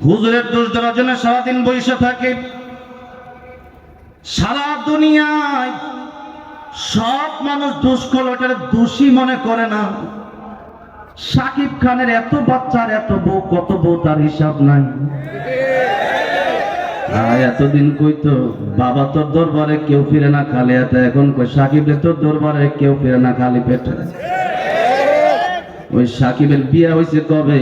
হুজুরের দোষ দেওয়ার জন্য সারাদিন বসে থাকে। সারা দুনিয়ায় সব মানুষ দোষ করলে ওটার দোষী মনে করে না। সাকিব খানের এত বাচ্চার এত বউ, কত বউ তার হিসাব নাই। এতদিন কইতো বাবা তোর দরবারে কেউ ফিরে না খালি হাতে, এখন কই সাকিবের তোর দরবারে কেউ ফিরে না খালি পেটে। ওই সাকিবের বিয়ে হয়েছে কবে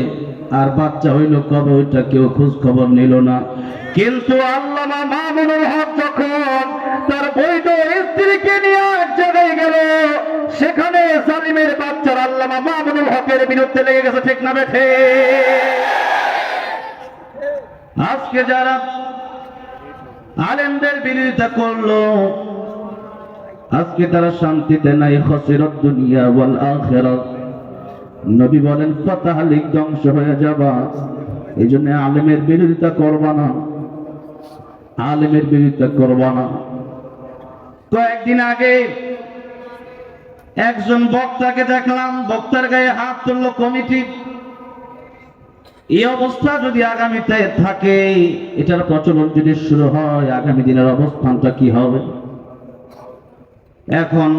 আর বাচ্চা হইল কবে ওইটা কেউ খোঁজ খবর নিল না। কিন্তু আল্লামা মামুনুল হক যখন তার বৈধ স্ত্রীকে নিয়ে এক জায়গায় গেল, সেখানে জালিমের বাচ্চার আল্লামা মামুনুল হকের বিরুদ্ধে লেগে গেছে, ঠিক না বেঠে? আজকে যারা আলেমদের বিরোধিতা করলো, আজকে তারা শান্তিতে নাই। খাসিরাত দুনিয়া ওয়াল আখিরাত। নবী বলেন ফাতাহলিক, ধ্বংস হয়ে যাবা। এই জন্য আলেমের বিরোধিতা করবা না, আলেমের বিরোধিতা করবা না। কয়েকদিন আগে একজন বক্তাকে দেখলাম, বক্তার গায়ে হাত তুললো কমিটি। এই অবস্থা যদি আগামীতে থাকে, এটার প্রচলন যদি শুরু হয়, আগামী দিনের অবস্থানটা কি হবে? এখন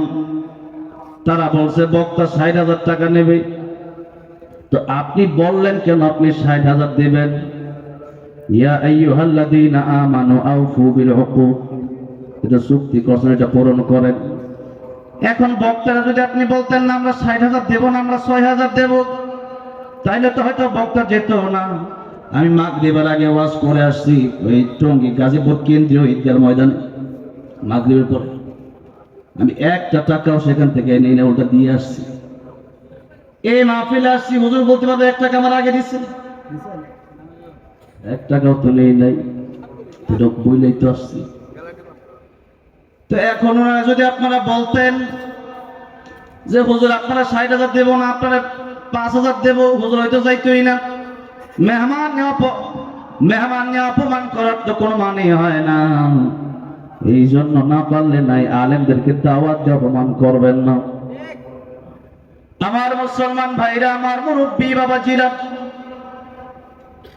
তারা বলছে বক্তা ৬০,০০০ টাকা নেবে। তো আপনি বললেন কেন আপনি ৬০,০০০ দেবেন? ইয়া আইয়ুহাল্লাযীনা আমানু আউফু বিল উকুদ, এটা চুক্তি করছেন, এটা পূরণ করেন। এখন বক্তারা যদি আপনি বলতেন না আমরা ৬০,০০০ দেব না, আমরা ৬০০০ দেব, তাইলে তো হয়তো বক্তা যেত না। আমি মাগরিবের আগে ওয়াজ করে আসছি ওই টঙ্গী গাজীপুর কেন্দ্রীয় ঈদগাহ ময়দানে। মাগরিবের পরে আমি একটা টাকাও সেখান থেকে নেই না, ওটা দিয়ে আসছি। এই মাহফিলে আসছি, হুজুর বলতে পারবে ১ টাকা আমার আগে দিচ্ছেন? ১ টাকাও তো নেই নাই, বইলেই তো আসছি। তো এখন যদি আপনারা বলতেন যে হুজুর আপনারা ৬০,০০০ দেব না, আপনারা ৫,০০০ দেব, হুজুর হয়তো যাইতোই না। মেহমান নিয়ে অপমান করার তো কোনো মানে হয় না। এই জন্য না পারলে নাই, আলেমদেরকে দাওয়াত দিয়ে অপমান করবেন না। আমার মুসলমান ভাইরা, আমার মুরব্বী বাবাজিরা,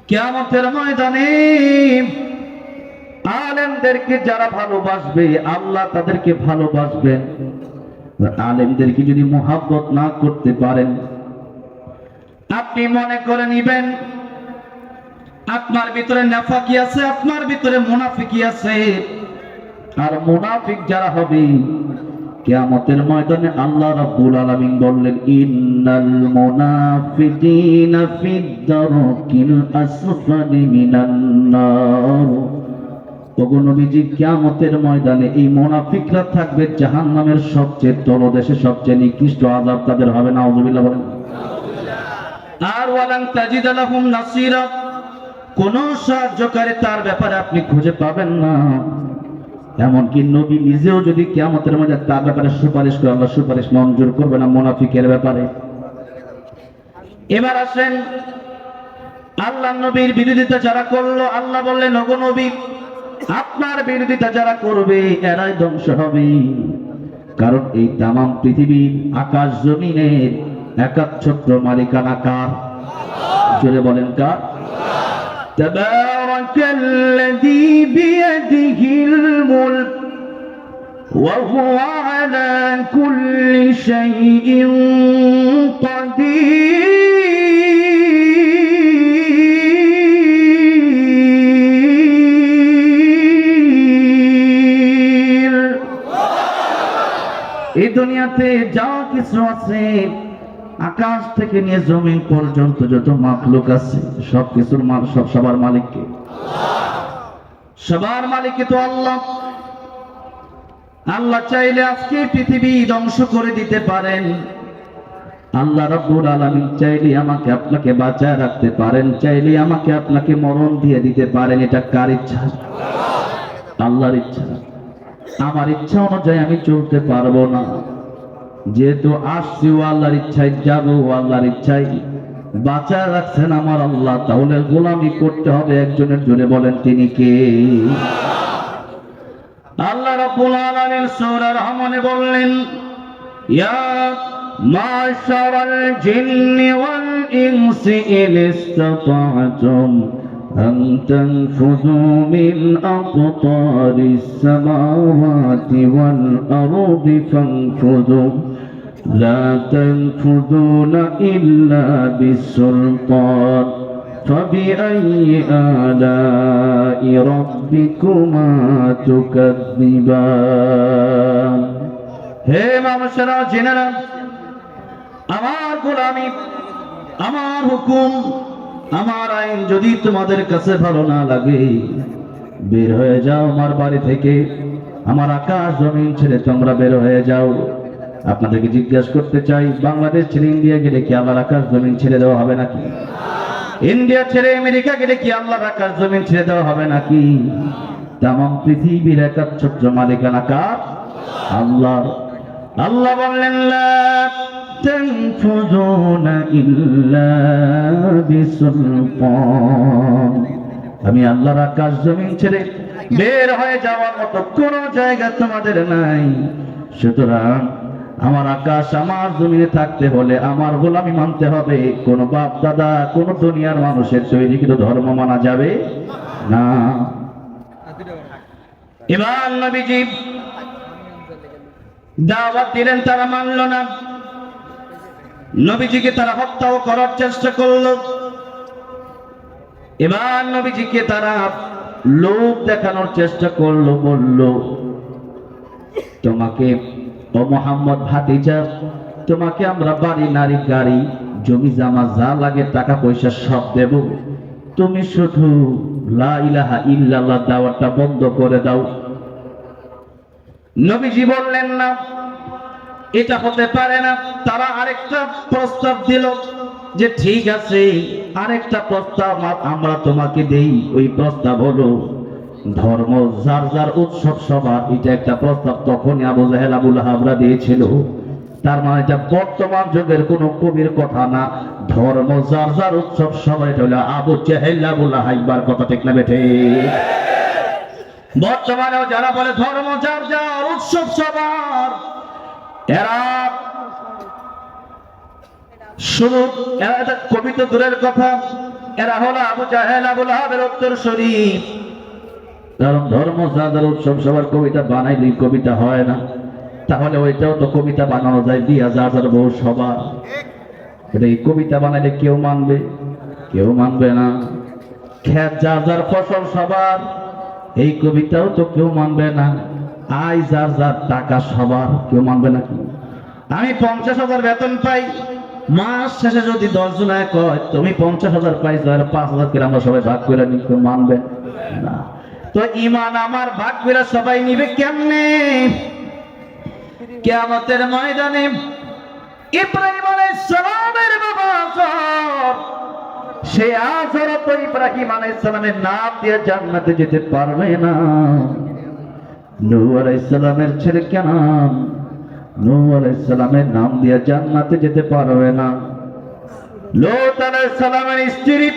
কিয়ামতের ময়দানে আলেমদেরকে যারা ভালোবাসবে, আল্লাহ তাদেরকে ভালোবাসবেন। আলেমদেরকে যদি মুহাব্বত না করতে পারেন, আপনি মনে করে নিবেন আপনার ভিতরে নাফাকি আছে, আপনার ভিতরে মুনাফিকি আছে। আর মুনাফিক যারা হবে, কিয়ামতের ময়দানে আল্লাহ রাব্বুল আলামিন বললেন ইন্নাল মুনাফিকিনা ফিদ দারকিল আসফালি মিনান নার। ওগো নবীজি, কিয়ামতের ময়দানে এই মুনাফিকরা থাকবে জাহান্নামের সবচেয়ে তলদেশে, সবচেয়ে নিকৃষ্ট আযাব তাদের হবে। নাউযুবিল্লাহ বলেন। আর ওয়ালান তাজিদ লাহুম নাসীরা, কোন সাহায্যকারী তার ব্যাপারে আপনি খুঁজে পাবেন না। এমনকি নবী নিজেও যদি কিয়ামতের মধ্যে তার ব্যাপারে সুপারিশ করে, আল্লাহ সুপারিশ মঞ্জুর করবে না মুনাফিকের ব্যাপারে। এবার আসেন আল্লাহ নবীর বিরোধিতা যারা করলো, আল্লাহ বললেন ওগো নবী, আপনার বিরোধিতা যারা করবে এরাই ধ্বংস হবে। কারণ এই তামাম পৃথিবীর আকাশ জমিনের একচ্ছত্র মালিকানা কার? জোরে বলেন কার? তাবারাকাল্লাযী বিয়াদিহিল মুলক ওয়া হুয়া আলা কুল্লি শাইইন কাদির। এই দুনিয়াতে যা কিছু আছে, আকাশ থেকে নিয়ে জমিন পর্যন্ত যত মাখলুক আছে, সব কিছুর সবার মালিক কে? সবার মালিক তো আল্লাহ। আল্লাহ চাইলে আজকে পৃথিবী ধ্বংস করে দিতে পারেন। আল্লাহ রাব্বুল আলামিন চাইলে আমাকে আপনাকে বাঁচায় রাখতে পারেন, চাইলে আমাকে আপনাকে মরণ দিয়ে দিতে পারেন। এটা কার ইচ্ছা? আল্লাহর ইচ্ছা। আমার ইচ্ছা অনুযায়ী আমি চলতে পারবো না। যেহেতু আসছি ও আল্লাহর ইচ্ছায় যাবো, আল্লাহর ইচ্ছায় বাঁচায় রাখছেন আমার আল্লাহ, তাহলে গোলামি করতে হবে একজনের। জোরে বলেন তিনি কে? আল্লাহ রাব্বুল আলামিন সূরা রহমানে বললেন ইয়া মাশারাল জিন্নি ওয়াল ইনসি ইন ইসতাতা'তুম أن تنفذوا من أقطار السماوات والأرض فانفذوا لا تنفذون إلا بالسلطان فبأي آلاء ربكما تكذبان হে মানুষেরা জেনে নাও আমার গোলামি আমার হুকুম আমার আইন যদি তোমাদের কাছে ভালো না লাগে বের হয়ে যাও আমার বাড়ি থেকে আমার আকাশ জমিন ছেড়ে তোমরা বের হয়ে যাও আপনাদেরকে জিজ্ঞাসা করতে চাই বাংলাদেশ ছেড়ে ইন্ডিয়া গেলে কি আল্লাহর আকাশ জমিন ছেড়ে দেওয়া হবে নাকি ইন্ডিয়া ছেড়ে আমেরিকা গেলে কি আল্লাহর আকাশ জমিন ছেড়ে দেওয়া হবে নাকি তামাম পৃথিবীর একচ্ছত্র মালিকানা কার আল্লাহ আল্লাহ বললেন লা তানফুযুনা ইল্লা বিসুলতান আমি আল্লাহর আকাশ জমিন ছেড়ে বের হয়ে যাওয়ার মতো কোনো জায়গা তোমাদের নাই সুতরাং আমার আকাশ আমার জমিনে থাকতে হলে আমার গোলামি মানতে হবে কোন বাপ দাদা কোন দুনিয়ার মানুষের তৈরিকৃত ধর্ম মানা যাবে না এবার নবীজি দাওয়াত দিলেন তারা মানল না নবীজিকে তারা হত্যাও করার চেষ্টা করলো এবার নবীজিকে তারা লোভ দেখানোর চেষ্টা করলো বলল তোমাকে ও মুহাম্মদ ভাতিজা তোমাকে আমরা বাড়ি নারী গাড়ি জমি জামা যা লাগে টাকা পয়সা সব দেব তুমি শুধু লা ইলাহা ইল্লাল্লাহ দাওয়াতটা বন্ধ করে দাও নবীজি বললেন না এটা হতে পারে না তারা আরেকটা প্রস্তাব দিল যে ঠিক আছে আরেকটা প্রস্তাব আমরা তোমাকে দেই ওই প্রস্তাব হলো ধর্ম যার যার উৎসব সবার এটা একটা প্রস্তাব তখনই আবু জাহেল আবু লাহাবরা দিয়েছিল তার মানে এটা বর্তমান যুগের কোন কবির কথা না ধর্ম যার যার উৎসব সবার এটা হলো আবু জাহেল আবু লাহাববার কথা ঠিক না বেঠে বর্তমানেও যারা বলে ধর্ম যার যার উৎসব সবার এরা শুধু এরা কবি তো দূরের কথা এরা হলো আবু জাহেল আবু লাহাবের উত্তরসূরি কারণ ধর্ম যাদের উৎসব সবার কবিতা বানাইলে কবিতা হয় না তাহলে ওইটাও তো কবিতা বানানো যায় বিয়া যার বউ সবার এটা এই কবিতা বানাইলে কেউ মানবে না খেত যার ফসল সবার এই কবিতাও তো কেউ মানবে না আয় যার টাকা সবার কেউ মানবে না কি আমি 50,000 বেতন পাই মাস শেষে যদি 10 জনায় কয় তুমি 50,000 পাইছো আর 5,000 করে আমরা সবাই ভাগ করে নিই কেউ মানবে না তো ঈমান আমার ভাগ করে সবাই নিবে কেমনে কিয়ামতের ময়দানে ইব্রাহিম আলাইহিস সালামের বাবা আযর সে আযর তো ইব্রাহিম আলাইহিস সালামের নাম দিয়ে জান্নাতে যেতে পারবে না নূহ আলাইহিস সালামের ছেলে কেনান নূহ আলাইহিস সালামের নাম দিয়ে জান্নাতে যেতে পারবে না লূত আলাইহিস সালামের স্ত্রী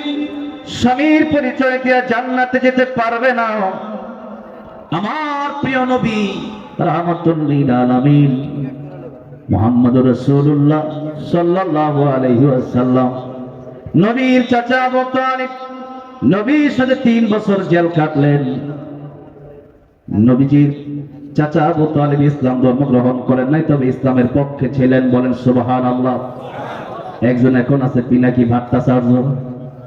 স্বামীর পরিচয় দিয়ে জান্নাতে যেতে পারবে না আমার প্রিয় নবী রাহমাতুল লিল আলামিন মুহাম্মদুর রাসূলুল্লাহ সাল্লাল্লাহু আলাইহি ওয়াসাল্লাম নবীর চাচা আবু তালিব নবীর সাথে 3 বছর জেল কাটলেন নবীজির চাচা আবু তালিব ইসলাম ধর্ম গ্রহণ করেন নাই তবে ইসলামের পক্ষে ছিলেন বলেন সুবহানাল্লাহ একজন এখন আছে পিনাকি ভট্টাচার্য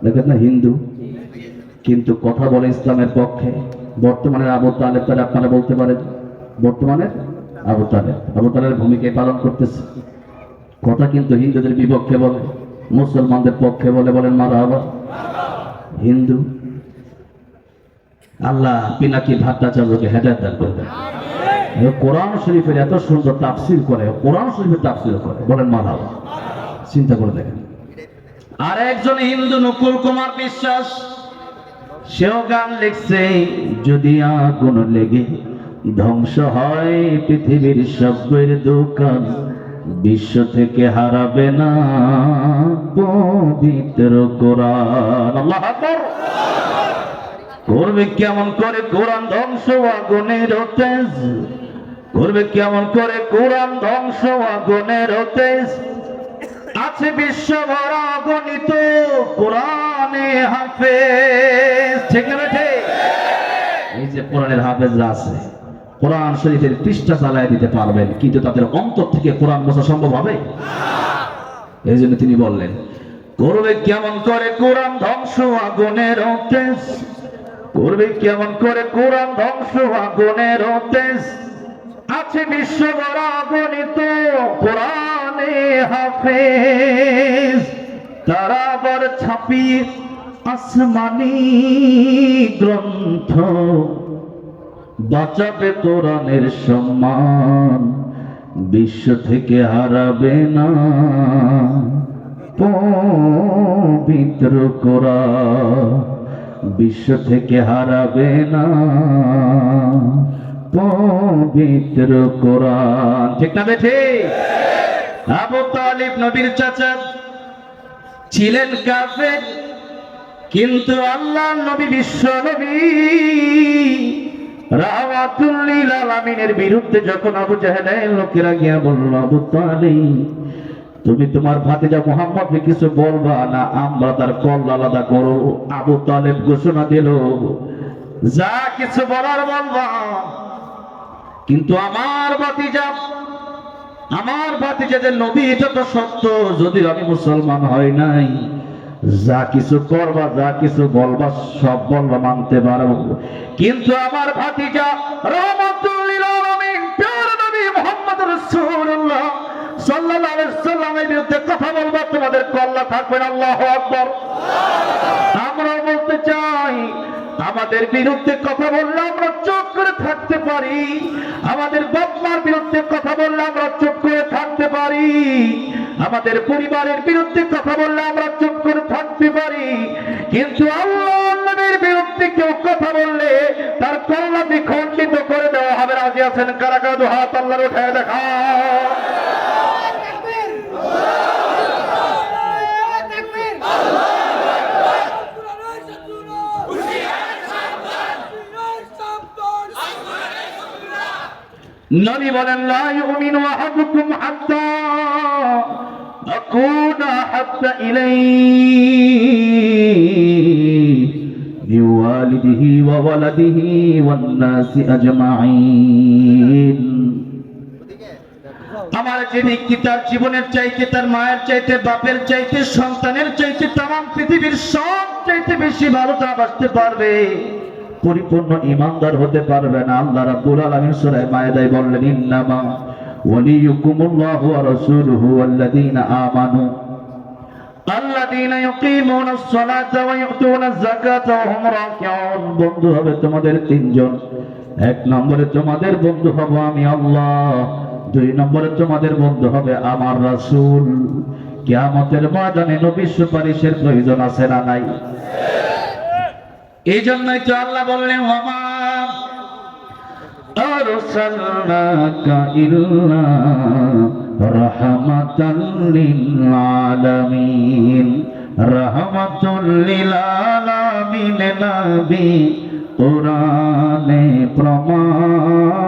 দেখেন না হিন্দু কিন্তু কথা বলে ইসলামের পক্ষে বর্তমানের আবু তালেব তারা আপনারা বলতে পারেন বর্তমানের আবু তালেবের ভূমিকা পালন করতেছে কথা কিন্তু হিন্দুদের বিপক্ষে বলে মুসলমানদের পক্ষে বলে বলেন মারহাবা হিন্দু আল্লাহ পিনাকি ভট্টাচার্যকে হেদায়েত দান করবেন কোরআন শরীফের এত সুন্দর তাফসীর করে কোরআন শরীফের তাফসীর করে বলেন মারহাবা চিন্তা করে দেখেন আর একজন হিন্দু নকুল কুমার বিশ্বাস সেও গান লিখছে যদি আগুন লেগে ধ্বংস হয় পৃথিবীর সবের দোকান বিশ্ব থেকে হারাবে না পবিত্র কোরআন আল্লাহু আকবার করবে কেমন করে কোরআন ধ্বংস আগুনের তেজ করবে কেমন করে কোরআন ধ্বংস আগুনের তেজ আছে বিশ্বভর গণিত কোরআনে হাফেজ। ঠিক না বেঠে? এই যে কোরআনের হাফেজরা আছে, কোরআন শরীফের পৃষ্ঠা চালায় দিতে পারবেন, কিন্তু তাদের অন্তর থেকে কোরআন বোঝা সম্ভব হবে? এই জন্য তিনি বললেন, করবে কেমন করে কোরআন ধ্বংস আগুনের তেজ, করবে কেমন করে কোরআন ধ্বংস আগুনের তেজ, আছে বিশ্বভর গণিত কোরআনে হাফেজ, তারা আবার ছাপিয়ে আসমানি গ্রন্থ, বাঁচাবে কোরআনের সম্মান, বিশ্ব থেকে হারাবে না পবিত্র কোরআন, বিশ্ব থেকে হারাবে না পবিত্র কোরআন। ঠিক না বেঠে? আবু তালিব নবীর চাচা ছিলেন কাফের, কিন্তু আল্লাহ নবী বিশ্ব নবী রাহমাতুল লিল আলামিনের বিরুদ্ধে যখন আবু জাহেলের লোকেরা গিয়া বলল, আবু তালিব তুমি তোমার ভাতিজা মুহাম্মদকে কিছু বলবা না, আমরা তার কল আলাদা করো। আবু তালেব ঘোষণা দিল, যা কিছু বলার বলবা, কিন্তু আমার ভাতিজা যে নবী এটা তো সত্য, যদি আমি মুসলমান হই নাই, যা কিছু করবা যা কিছু বলবা সব বলবা, মানতে পারবো, কিন্তু আমার ভাতিজা রাহমাতুল লিল আলামিন প্রিয় নবী মুহাম্মদ রাসূলুল্লাহ সাল্লাল্লাহু আলাইহি ওয়াসাল্লামের বিরুদ্ধে কথা বলবা, তোমাদের কল্লা থাকবে না। আল্লাহু আকবার। আমরা বলতে চাই, আমাদের বিরুদ্ধে কথা বললে আমরা চুপ করে থাকতে পারি, আমাদের বাপ মার বিরুদ্ধে কথা বললে আমরা চুপ করে থাকতে পারি, আমাদের পরিবারের বিরুদ্ধে কথা বললে আমরা চুপ করে থাকতে পারি, কিন্তু আল্লাহর নবীর বিরুদ্ধে কেউ কথা বললে তার কল্লা বিখণ্ডিত করে দেওয়া হবে। রাজি আছেন? কারা কারা দুই হাত আল্লাহর উঠায় দেখা। নবী বলেন, লা ইউমিনু আহাদুকুম হাত্তা আকুনা হাত্তা ইলাইহি বিওয়ালিদিহি ওয়া ওয়ালাদিহি ওয়ান নাসি আজমাইন। আমার যে ব্যক্তি তার জীবনের চাইতে, তার মায়ের চাইতে, বাপের চাইতে, সন্তানের চাইতে, তাম পৃথিবীর সব চাইতে বেশি ভালোটা বাঁচতে পারবে, পরিপূর্ণ ঈমানদার হতে পারবে না, আল্লাহ রাব্বুল আলামিন সূরা মায়েদায় বললেন, ইন্নামা ওয়ালিয়ুকুমুল্লাহু ওয়া রাসূলুহু ওয়াল্লাযীনা আমানু আল্লাযীনা ইউকিমুনাস সালাতা ওয়া ইউতুনাজ যাকাতা ওয়া হুম রাকিউন। বন্ধু হবে তোমাদের তিনজন। এক নম্বরে তোমাদের বন্ধু হব আমি আল্লাহ, দুই নম্বরে তোমাদের বন্ধু হবে আমার রাসূল। কিয়ামতের ময়দানে নবীর সুপারিশের প্রয়োজন আছে না নাই? এই জন্যই তো আল্লাহ বললেন, ওয়ামা আরসালনাকা ইল্লা রাহমাতাল লিল আলামিন। রাহমাতুল লিল আলামিন নবী কোরআনে প্রমাণ,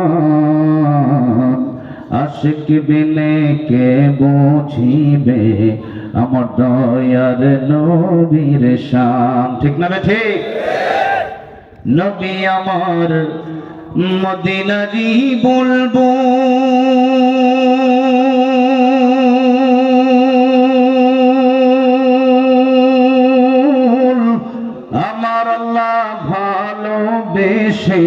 আশিক বিনে কে বুঝিবে আমার দয়ার নবীর শান। ঠিক না ঠিক? নবী আমার মদিনারি বুলবুল, আমার আল্লাহ ভালোবেসে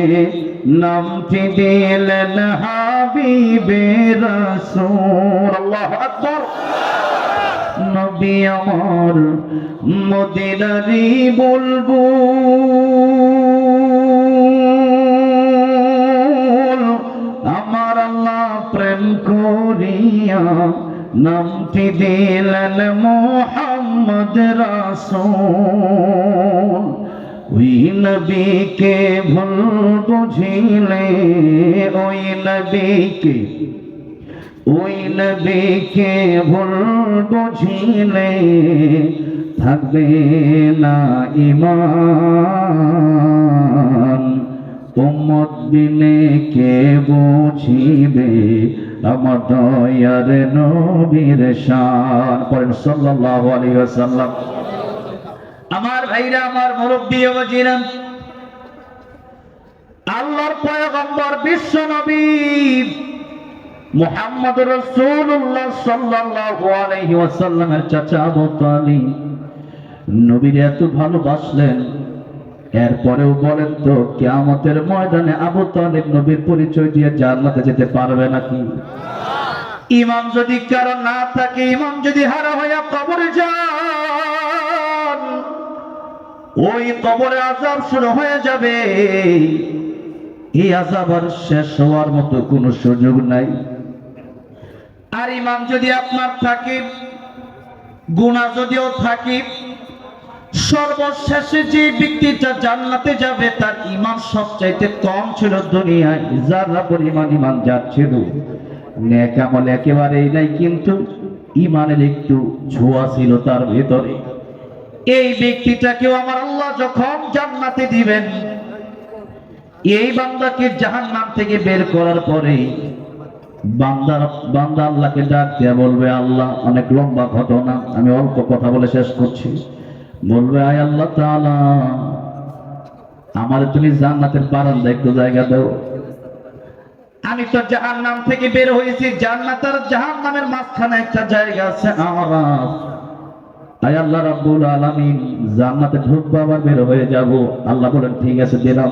নামটি দিলেন হাবিবে রাসূল। আল্লাহু আকবার। নবী আমার মদিনারি বুলবুল, আমার আল্লাহ প্রেম করিয়া নামটি দিলেন মুহাম্মদ রাসূল। ওই নবীকে ভুল বুঝিলে, ওই নবীকে ভুল বুঝিলে থাকবে না ঈমান। উম্মত বিনে কে বুঝিবে আমার দয়ার নবীর শান। পড়েন সাল্লাল্লাহু আলাইহি ওয়াসাল্লাম। আমার ভাইরা, আমার মুরব্বী ওয়াজিরা, আল্লাহর পয়গম্বর বিশ্ব নবী মুহাম্মদুর রাসূলুল্লাহ সাল্লাল্লাহু আলাইহি ওয়াসাল্লামের চাচা আবু তালিব নবীর এত ভালোবাসলেন, এরপরেও বলেন তো কিয়ামতের ময়দানে আবু তালিব নবীর পরিচয় দিয়ে জান্নাতে যেতে পারবে নাকি? ঈমান যদি কারো না থাকে, ঈমান যদি হারা হয়ে কবরে যান, ওই কবরে আযাব শুরু হয়ে যাবে। এই আযাব আর শেষ হওয়ার মতো কোনো সুযোগ নাই। আর ঈমান যদি আপনার থাকে, গুনাহ যদিও থাকে, সর্বশেষে যে ব্যক্তিটা জান্নাতে যাবে তার ঈমান সবচাইতে কম ছিল দুনিয়ায়, যারা পরিমাণ ঈমান যার ছিল, নেক আমল একেবারেই নাই, কিন্তু ঈমানের একটু ছোঁয়া ছিল তার ভেতরে। এই ব্যক্তিটাকেও আমার আল্লাহ যখন জান্নাতে দিবেন, এই বান্দাকে জাহান্নাম থেকে বের করার পরে বান্দা আল্লাহকে ডাক দিয়ে বলবে, আল্লাহ, অনেক লম্বা ঘটনা, আমি অল্প কথা বলে শেষ করছি। বলবে, আয় আল্লাহ তাআলা, আমার তুমি জান্নাতের বারান্দা একটু জায়গা দাও। আমি তো জাহান্নাম থেকে বের হয়েছি, জান্নাত আর জাহান্নামের মাঝখানে একটা জায়গা আছে আরাফ। আয় আল্লাহ রাব্বুল আলামিন, জান্নাতে ঢুকবো আবার বের হয়ে যাব। আল্লাহ বলেন, ঠিক আছে দিলাম।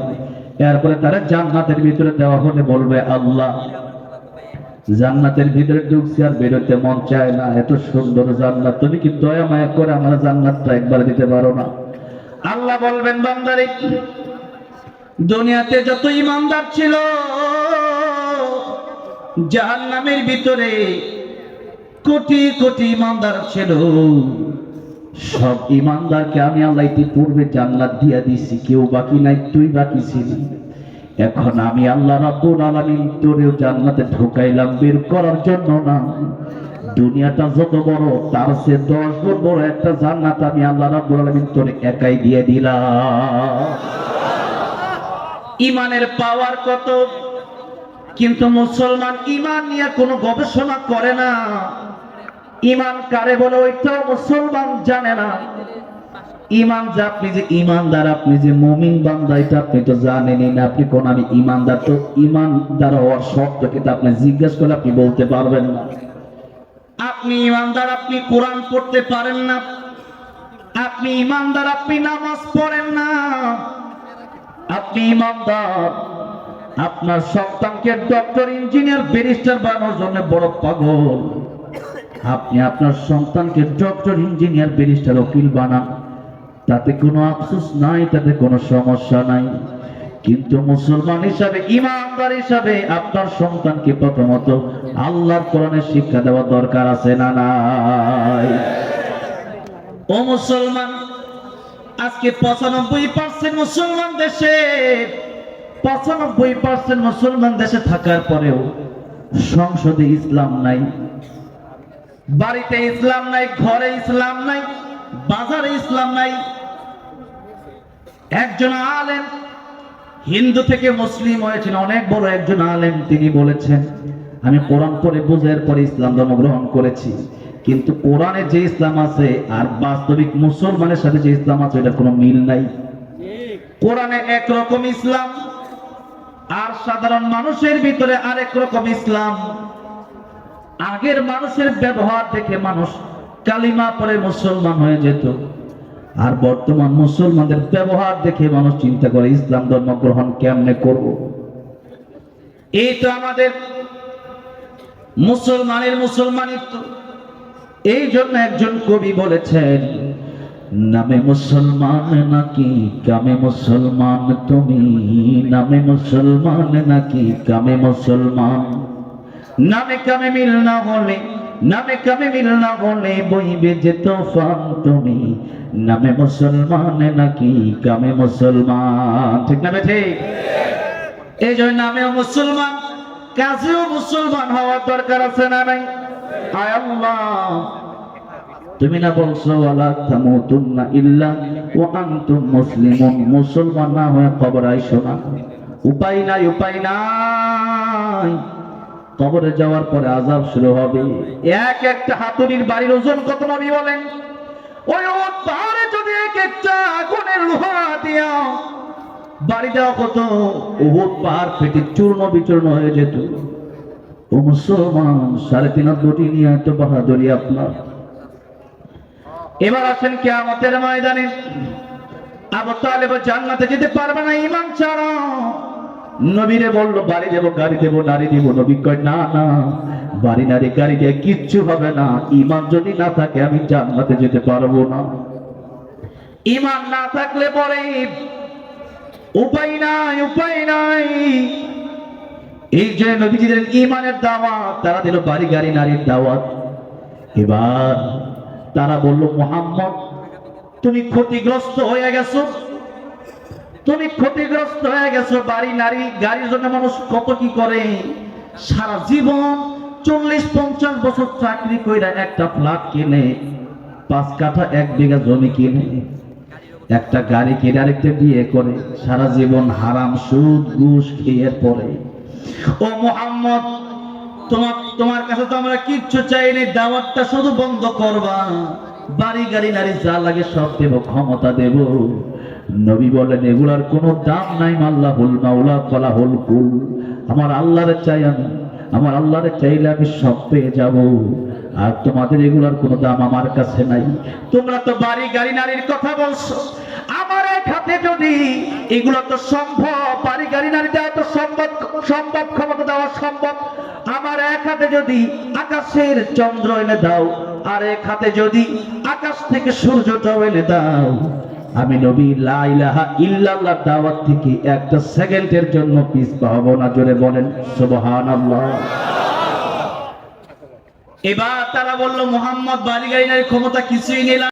এরপরে তারা জান্নাতের ভিতরে দেওয়া হলে বলবে, আল্লাহ, জান্নাতের ভিতরে ঢুকছি আর বেরোতে মন চায় না, এত সুন্দর জান্নাত, তুমি কি দয়া মায়া করে আমার জান্নাতটা একবার দিতে পারো না? আল্লাহ বলবেন, বান্দারে, দুনিয়াতে যত ঈমানদার ছিল, জাহান্নামের ভিতরে কোটি কোটি ঈমানদার ছিল, সব ঈমানদারকে আমি আল্লাহ ইতিপূর্বে জান্নাত দিয়া দিছি, কেউ বাকি নাই, তুই বাকি ছিলি। এখন আমি আল্লাহ রাব্বুল আলামিন তোরেও জান্নাতে ঢোকাইলাম বের করার জন্য না। দুনিয়াটা যত বড়, তার চেয়ে 10 গুণ বড় একটা জান্নাত আমি আল্লাহ রাব্বুল আলামিন তোরে একাই দিয়ে দিলাম। ঈমানের পাওয়ার কত! কিন্তু মুসলমান ঈমান নিয়ে কোনো গবেষণা করে না। ঈমান কারে বলে ওইটাও মুসলমান জানে না। ঈমান যে আপনি যে ঈমানদার, আপনি যে মুমিন বান্দা, এটা আপনি তো জানেনই না। আপনি কোন আমি ঈমানদার, তো ঈমানদার হওয়ার শর্ত কিন্তু আপনি জিজ্ঞেস করলে আপনি বলতে পারবেন না। আপনি ঈমানদার, আপনি কোরআন পড়তে পারেন না। আপনি ঈমানদার, আপনি নামাজ পড়েন না। আপনি ঈমানদার, আপনার সন্তানকে ডক্টর, ইঞ্জিনিয়ার, ব্যারিস্টার বানানোর জন্য বড় পাগল। আপনি আপনার সন্তানকে ডক্টর, ইঞ্জিনিয়ার, ব্যারিস্টার, উকিল বানান, তাতে কোনো আফসোস নাই, তাতে কোনো সমস্যা নাই। কিন্তু মুসলমান হিসাবে, ঈমানদার হিসাবে আপনার সন্তানকে প্রথমত আল্লাহর কোরআনের শিক্ষা দেওয়া দরকার আছে না নাই? ও মুসলমান, আজকে 95% মুসলমান দেশে, 95% মুসলমান দেশে থাকার পরেও সংসদে ইসলাম নাই, বাড়িতে ইসলাম নাই, ঘরে ইসলাম নাই, বাজারে ইসলাম নাই। একজন আলেম হিন্দু থেকে মুসলিম হয়েছেন, অনেক বড় একজন আলেম, তিনি বলেছেন, আমি কোরআন পড়ে বুঝার পরে ইসলাম ধর্ম গ্রহণ করেছি, কিন্তু কোরআনে যে ইসলাম আছে আর বাস্তবিক মুসলমানের সাথে যে ইসলাম আছে এটার কোনো মিল নাই। কোরআনে একরকম ইসলাম, আর সাধারণ মানুষের ভিতরে আরেক রকম ইসলাম। আগের মানুষের ব্যবহার দেখে মানুষ কালিমা পড়ে মুসলমান হয়ে যেত, আর বর্তমান মুসলমানদের ব্যবহার দেখে মানুষ চিন্তা করে ইসলাম ধর্ম গ্রহণ কেমনে করব। এই তো আমাদের মুসলমানের মুসলমানিত্ব। এই জন্য একজন কবি বলেছেন, নামে মুসলমান নাকি কামে মুসলমান তুমি, নামে মুসলমান নাকি কামে মুসলমান, নামে কামে মিল না হলে, নামে কামে মিল না হলে বইবে যে তোফান তুমি, নামে মুসলমান নাকি কামে মুসলমান। ঠিক না ঠিক? এই জন্য নামেও মুসলমান, কাজেও মুসলমান হওয়ার দরকার আছে না নাই? আয় আল্লাহ, তুমি না বলছো ওয়ালা তামুতুন্না ইল্লা ওয়া আনতুম মুসলিমুন, মুসলমান না হয়ে কবর আইসো না। উপায় নাই, উপায় নাই। কবরে যাওয়ার পরে আযাব শুরু হবে। এক একটা হাতুড়ির বাড়ির ওজন কত নবী বলেন? ওই উট পাহাড়ে যদি এক একটা আগুনের লোহা দিয়া বাড়ি দেওয়া কত, উহুদ পাহাড় ফেটে চূর্ণ বিচূর্ণ হয়ে যেত। ও মুসলমান, 3.5 দুটি নিয়ে এত বাহাদুরি আপনার। এবার আসেন কিয়ামতের ময়দানে। আবু তালেব জান্নাতে যেতে পারবে না ঈমান ছাড়া। নবীরে বলল বাড়ি দেব, গাড়ি দেব, নারী দেব। নবী কয় না না, বাড়ি নারী গাড়ি দিয়ে কিচ্ছু হবে না, ঈমান যদি না থাকে আমি জান্নাতে যেতে পারবো না। ঈমান না থাকলে পরে উপায় নাই, উপায় নাই। এই যে নবীজি দিলেন ঈমানের দাওয়াত, তারা দিল বাড়ি গাড়ি নারীর দাওয়াত। এবার তারা বলল মুহাম্মদ তুমি ক্ষতিগ্রস্ত হয়ে গেছো, তুমি ক্ষতিগ্রস্ত হয়ে গেছো। বাড়ি নারী গাড়ির জন্য মানুষ কত কি করে, সারা জীবন 40-50 বছর চাকরি কইরা একটা ফ্ল্যাট কিনে, 5 কাঠা 1 বিঘা জমি কিনে, একটা গাড়ি কিনে, আরেকটা বিয়ে করে, সারা জীবন হারাম সুদ ঘুষ খেয়ে পড়ে। ও মুহাম্মদ তোমার কাছে তো আমরা কিচ্ছু চাইনি, দাওয়াতটা শুধু বন্ধ করবা, বাড়ি গাড়ি নারী যা লাগে সব দেব, ক্ষমতা দেব। নবী বলেন এগুলার কোনো দাম নাই। আল্লাহুল মাওলা ফালাহুল কুল। আমার আল্লাহরে চাই আমি, আমার আল্লাহরে চাইলে আমি সব পেয়ে যাব। আর তোমাদের এগুলার কোনো দাম আমার কাছে নাই। তোমরা তো বাড়ি গাড়ি নারীর কথা বলছো, আমার এক হাতে যদি এগুলো তো সম্ভব, বাড়ি গাড়ি নারী দেওয়া তো সম্ভব, ক্ষমতা দেওয়া সম্ভব। আমার এক হাতে যদি আকাশের চন্দ্র এনে দাও, আর এক হাতে যদি আকাশ থেকে সূর্যটাও এনে দাও, আমি নবী লা ইলাহা ইল্লাল্লাহ দাওয়াত থেকে একটা সেকেন্ডের জন্য পিছপা হব না। জোরে বলেন সুবহানাল্লাহ। এবার তারা বলল মুহাম্মদ বাড়ি গাড়ি নারীর ক্ষমতা কিছুই নিলাম